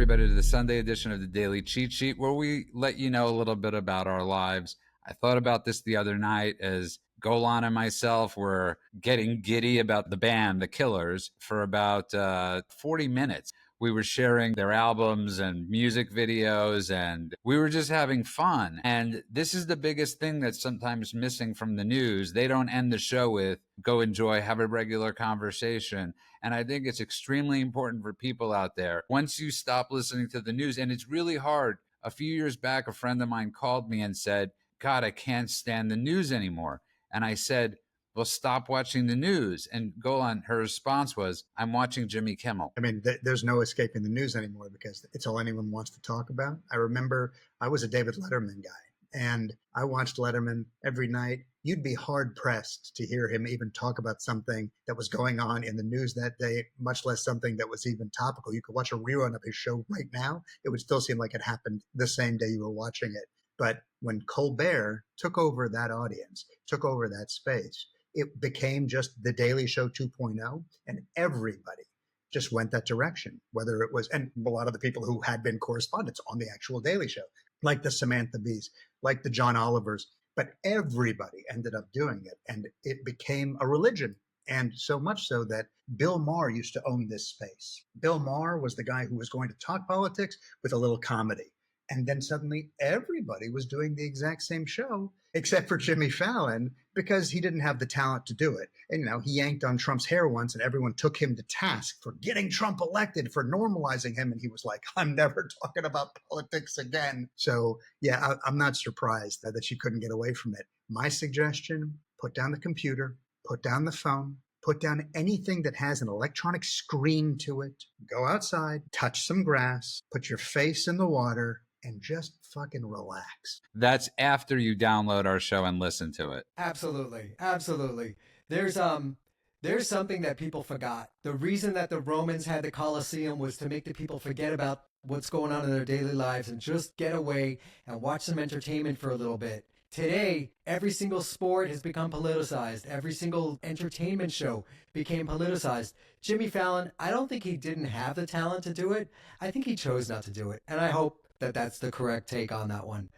everybody to the Sunday edition of the Daily Cheat Sheet, where we let you know a little bit about our lives. I thought about this the other night as Golan and myself were getting giddy about the band, The Killers, for about 40 minutes. We were sharing their albums and music videos, and we were just having fun. And this is the biggest thing that's sometimes missing from the news. They don't end the show with, go enjoy, have a regular conversation. And I think it's extremely important for people out there. Once you stop listening to the news, and it's really hard. A few years back, a friend of mine called me and said, God, I can't stand the news anymore. And I said, well, stop watching the news. And Golan, her response was, I'm watching Jimmy Kimmel. I mean, there's no escaping the news anymore because it's all anyone wants to talk about. I remember I was a David Letterman guy, and I watched Letterman every night. You'd be hard-pressed to hear him even talk about something that was going on in the news that day, much less something that was even topical. You could watch a rerun of his show right now. It would still seem like it happened the same day you were watching it. But when Colbert took over that audience, took over that space, it became just the Daily Show 2.0, and everybody just went that direction, whether it was, and a lot of the people who had been correspondents on the actual Daily Show, like the Samantha Bees, like the John Olivers, but everybody ended up doing it, and it became a religion. And so much so that Bill Maher used to own this space. Bill Maher was the guy who was going to talk politics with a little comedy. And then suddenly everybody was doing the exact same show, except for Jimmy Fallon, because he didn't have the talent to do it. And, he yanked on Trump's hair once and everyone took him to task for getting Trump elected, for normalizing him. And he was like, I'm never talking about politics again. So, yeah, I'm not surprised that she couldn't get away from it. My suggestion, put down the computer, put down the phone, put down anything that has an electronic screen to it, go outside, touch some grass, put your face in the water, and just fucking relax. That's after you download our show and listen to it. Absolutely. Absolutely. There's something that people forgot. The reason that the Romans had the Colosseum was to make the people forget about what's going on in their daily lives and just get away and watch some entertainment for a little bit. Today, every single sport has become politicized. Every single entertainment show became politicized. Jimmy Fallon, I don't think he didn't have the talent to do it. I think he chose not to do it. And I hope that that's the correct take on that one.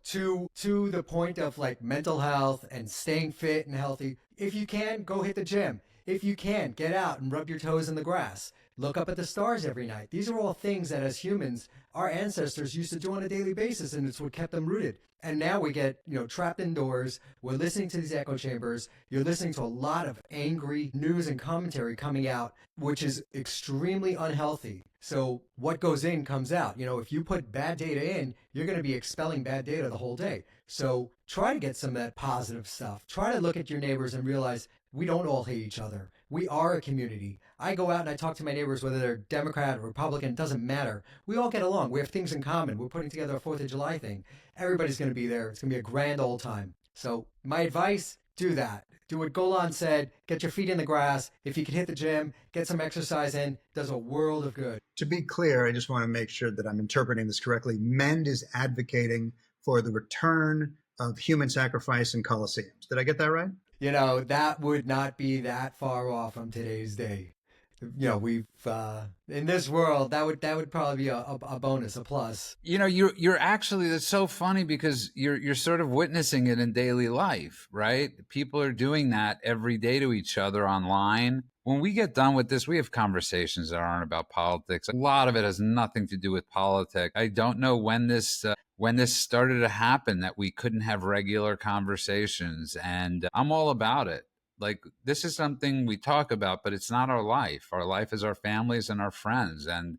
To the point of like mental health and staying fit and healthy, if you can, go hit the gym. If you can, get out and rub your toes in the grass. Look up at the stars every night. These are all things that as humans, our ancestors used to do on a daily basis, and it's what kept them rooted. And now we get, trapped indoors. We're listening to these echo chambers. You're listening to a lot of angry news and commentary coming out, which is extremely unhealthy. So what goes in comes out. If you put bad data in, you're going to be expelling bad data the whole day. So try to get some of that positive stuff. Try to look at your neighbors and realize we don't all hate each other. We are a community. I go out and I talk to my neighbors, whether they're Democrat or Republican, it doesn't matter. We all get along. We have things in common. We're putting together a 4th of July thing. Everybody's going to be there. It's going to be a grand old time. So my advice, do that. Do what Golan said. Get your feet in the grass. If you can hit the gym, get some exercise in. Does a world of good. To be clear, I just want to make sure that I'm interpreting this correctly. Mend is advocating for the return of human sacrifice in coliseums. Did I get that right? That would not be that far off from today's day. We've in this world that would probably be a bonus, a plus. You're actually, that's so funny because you're sort of witnessing it in daily life, right? People are doing that every day to each other online. When we get done with this, we have conversations that aren't about politics. A lot of it has nothing to do with politics. I don't know when this started to happen that we couldn't have regular conversations, and I'm all about it. Like, this is something we talk about, but it's not our life. Our life is our families and our friends. And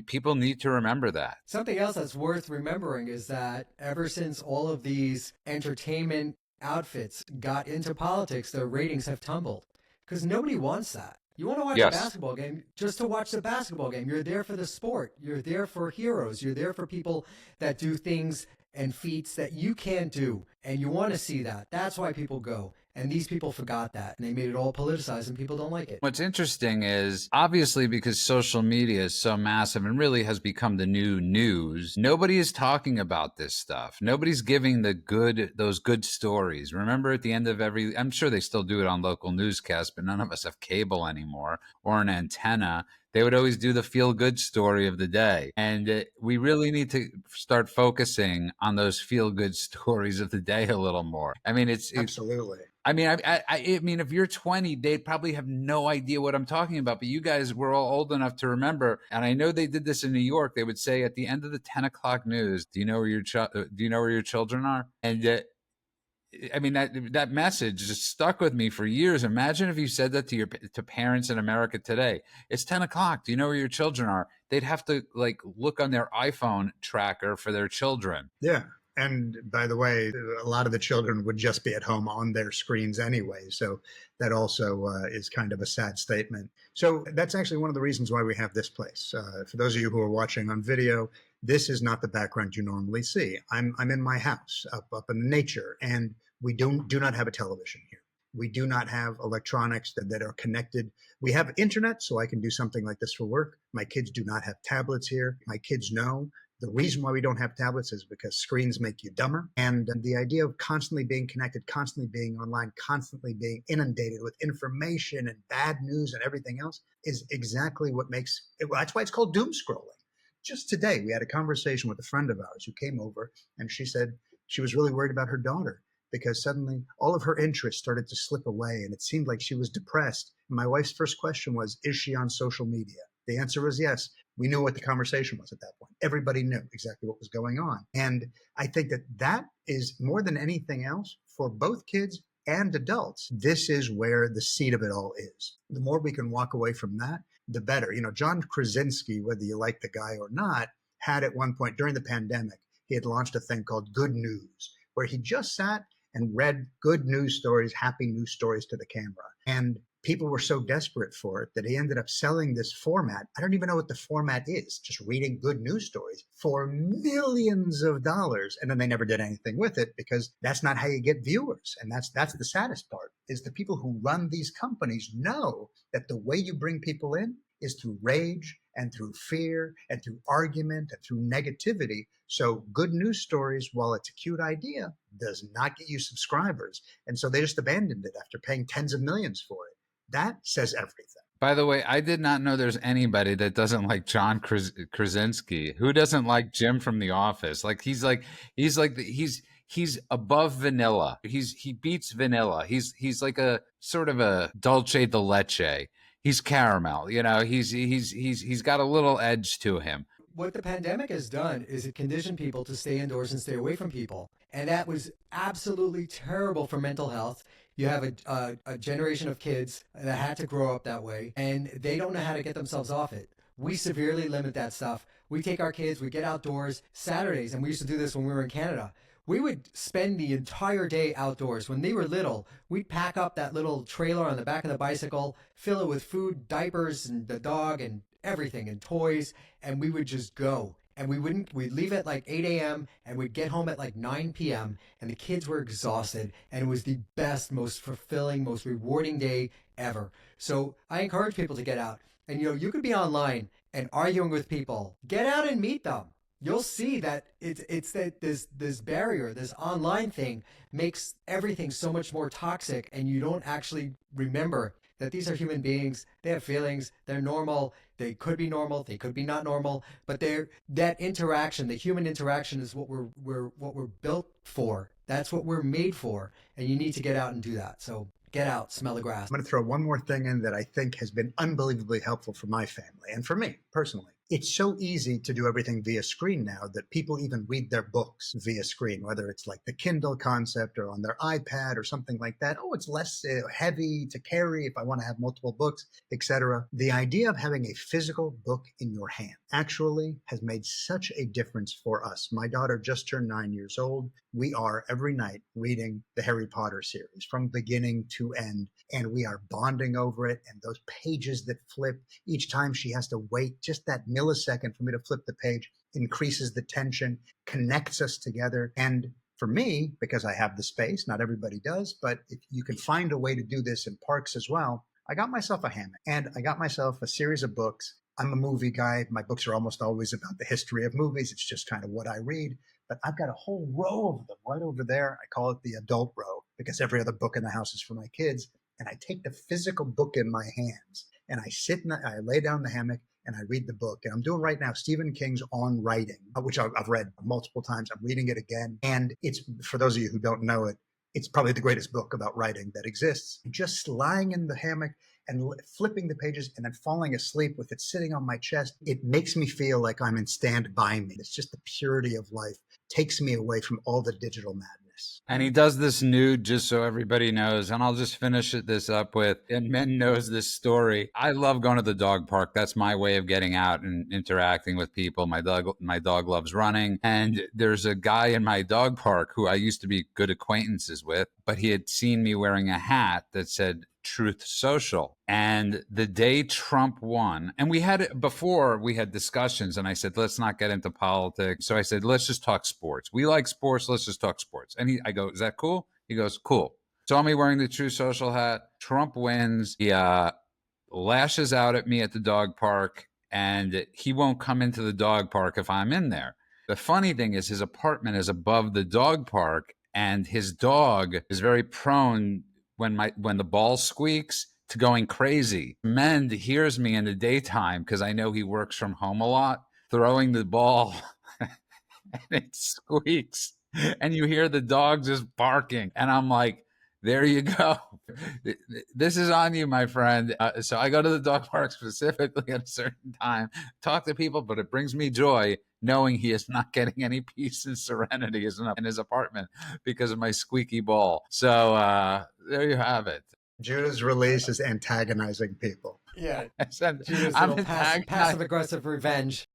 people need to remember that. Something else that's worth remembering is that ever since all of these entertainment outfits got into politics, their ratings have tumbled because nobody wants that. You want to watch a basketball game just to watch the basketball game. You're there for the sport. You're there for heroes. You're there for people that do things and feats that you can't do. And you want to see that. That's why people go. And these people forgot that, and they made it all politicized, and people don't like it. What's interesting is, obviously, because social media is so massive and really has become the new news, nobody is talking about this stuff. Nobody's giving those good stories. Remember at the end of I'm sure they still do it on local newscasts, but none of us have cable anymore or an antenna they would always do the feel good story of the day. And we really need to start focusing on those feel good stories of the day a little more. I mean, Absolutely. I mean, if you're 20, they'd probably have no idea what I'm talking about. But you guys were all old enough to remember, and I know they did this in New York. They would say at the end of the 10 o'clock news, "Do you know where do you know where your children are?" And I mean, that message just stuck with me for years. Imagine if you said that to parents in America today. It's 10 o'clock. Do you know where your children are? They'd have to like look on their iPhone tracker for their children. Yeah. And by the way, a lot of the children would just be at home on their screens anyway. So that also is kind of a sad statement. So that's actually one of the reasons why we have this place. For those of you who are watching on video, this is not the background you normally see. I'm in my house up in nature, and we do not have a television here. We do not have electronics that are connected. We have internet, so I can do something like this for work. My kids do not have tablets here. My kids know the reason why we don't have tablets is because screens make you dumber. And the idea of constantly being connected, constantly being online, constantly being inundated with information and bad news and everything else is exactly what makes it. Well, that's why it's called doom scrolling. Just today, we had a conversation with a friend of ours who came over, and she said she was really worried about her daughter because suddenly all of her interests started to slip away, and it seemed like she was depressed. And my wife's first question was, is she on social media? The answer was yes. We knew what the conversation was at that point. Everybody knew exactly what was going on. And I think that is more than anything else for both kids and adults. This is where the seed of it all is. The more we can walk away from that, the better. You know, John Krasinski, whether you like the guy or not, had at one point during the pandemic, he had launched a thing called Good News, where he just sat and read good news stories, happy news stories to the camera. And people were so desperate for it that he ended up selling this format. I don't even know what the format is, just reading good news stories for millions of dollars. And then they never did anything with it because that's not how you get viewers. And that's the saddest part is the people who run these companies know that the way you bring people in is through rage and through fear and through argument and through negativity. So good news stories, while it's a cute idea, does not get you subscribers. And so they just abandoned it after paying tens of millions for it. That says everything. By the way, I did not know there's anybody that doesn't like John Krasinski. Who doesn't like Jim from The Office? Like he's above vanilla. He beats vanilla. He's like a sort of a dulce de leche. He's caramel. You know, he's got a little edge to him. What the pandemic has done is it conditioned people to stay indoors and stay away from people. And that was absolutely terrible for mental health. You have a generation of kids that had to grow up that way, and they don't know how to get themselves off it. We severely limit that stuff. We take our kids, we get outdoors Saturdays, and we used to do this when we were in Canada. We would spend the entire day outdoors. When they were little, we'd pack up that little trailer on the back of the bicycle, fill it with food, diapers, and the dog, and everything, and toys, and we would just go. And we'd leave at like 8 a.m. and we'd get home at like 9 p.m. and the kids were exhausted, and it was the best, most fulfilling, most rewarding day ever. So I encourage people to get out. And you could be online and arguing with people. Get out and meet them. You'll see that it's that this barrier, this online thing makes everything so much more toxic, and you don't actually remember that these are human beings. They have feelings. They're normal. They could be normal. They could be not normal. But that interaction, the human interaction, is what we're built for. That's what we're made for. And you need to get out and do that. So get out, smell the grass. I'm going to throw one more thing in that I think has been unbelievably helpful for my family and for me personally. It's so easy to do everything via screen now that people even read their books via screen, whether it's like the Kindle concept or on their iPad or something like that. Oh, it's less heavy to carry if I want to have multiple books, etc. The idea of having a physical book in your hand actually has made such a difference for us. My daughter just turned 9 years old. We are every night reading the Harry Potter series from beginning to end, and we are bonding over it. And those pages that flip, each time she has to wait just that millisecond for me to flip the page, increases the tension, connects us together. And for me, because I have the space, not everybody does, but if you can find a way to do this in parks as well, I got myself a hammock and I got myself a series of books. I'm a movie guy. My books are almost always about the history of movies. It's just kind of what I read. But I've got a whole row of them right over there. I call it the adult row because every other book in the house is for my kids. And I take the physical book in my hands and I lay down in the hammock and I read the book. And I'm doing right now Stephen King's On Writing, which I've read multiple times. I'm reading it again. And it's, for those of you who don't know it, it's probably the greatest book about writing that exists. Just lying in the hammock and flipping the pages and then falling asleep with it sitting on my chest, it makes me feel like I'm in Stand By Me. It's just the purity of life, takes me away from all the digital madness. And he does this nude, just so everybody knows. And I'll just finish this up with, and Men knows this story. I love going to the dog park. That's my way of getting out and interacting with people. My dog loves running. And there's a guy in my dog park who I used to be good acquaintances with, but he had seen me wearing a hat that said Truth Social. And the day Trump won, and we had discussions, and I said, let's not get into politics. So I said, let's just talk sports. We like sports. Let's just talk sports. And I go, is that cool? He goes, cool. Saw me wearing the Truth Social hat. Trump wins. He lashes out at me at the dog park, and he won't come into the dog park if I'm in there. The funny thing is his apartment is above the dog park, and his dog is very prone when the ball squeaks to going crazy. Mend hears me in the daytime, because I know he works from home a lot, throwing the ball and it squeaks and you hear the dog just barking. And I'm like, there you go. This is on you, my friend. So I go to the dog park specifically at a certain time, talk to people, but it brings me joy knowing he is not getting any peace and serenity in his apartment because of my squeaky ball. So there you have it. Judah's release is antagonizing people. Yeah. Judah's passive-aggressive revenge.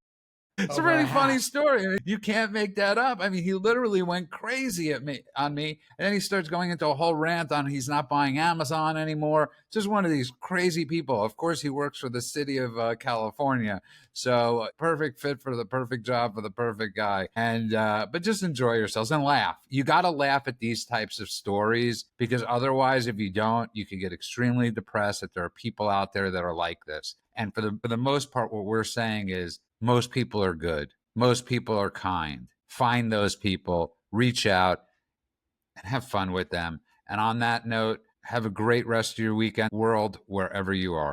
It's a really funny story. I mean, you can't make that up. I mean, he literally went crazy on me. And then he starts going into a whole rant on he's not buying Amazon anymore. Just one of these crazy people. Of course, he works for the city of California. So perfect fit for the perfect job for the perfect guy. And but just enjoy yourselves and laugh. You got to laugh at these types of stories, because otherwise, if you don't, you can get extremely depressed that there are people out there that are like this. And for the most part, what we're saying is, most people are good. Most people are kind. Find those people, reach out, and have fun with them. And on that note, have a great rest of your weekend, world, wherever you are.